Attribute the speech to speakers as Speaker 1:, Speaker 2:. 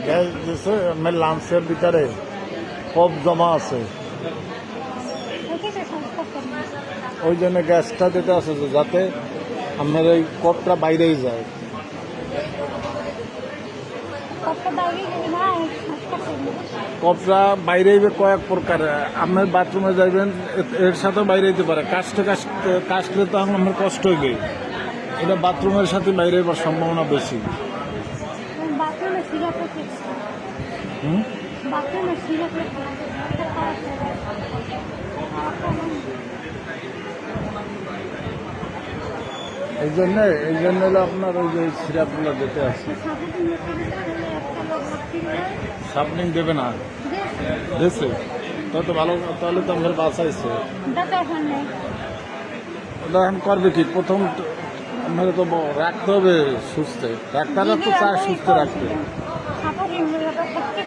Speaker 1: Gas দিছে আমার লাঞ্চের ভিতরে কপ জমা আছে, ওই জন্য গ্যাসটা দিতে আছে যাতে আপনার এই কপটা বাইরেই যায়। কপটা বাইরে কয়েক প্রকার, আপনার বাথরুমে যাইবেন এর সাথে বাইরে যেতে পারে, কাশলে তো আমার কষ্ট হইবে, এটা বাথরুমের সাথে বাইরে যাওয়ার সম্ভাবনা বেশি। এই জন্য হলো আপনার ওই যে সিরাপগুলো যেতে আছে। সাপনিং দেবে না দেশে তো ভালো, তাহলে তো আমাদের বাঁচাইছে। ওটা এখন করবে কি, প্রথম আমাদের তো রাখতে হবে সুস্থ, ডাক্তাররা তো চায় সুস্থ রাখতে।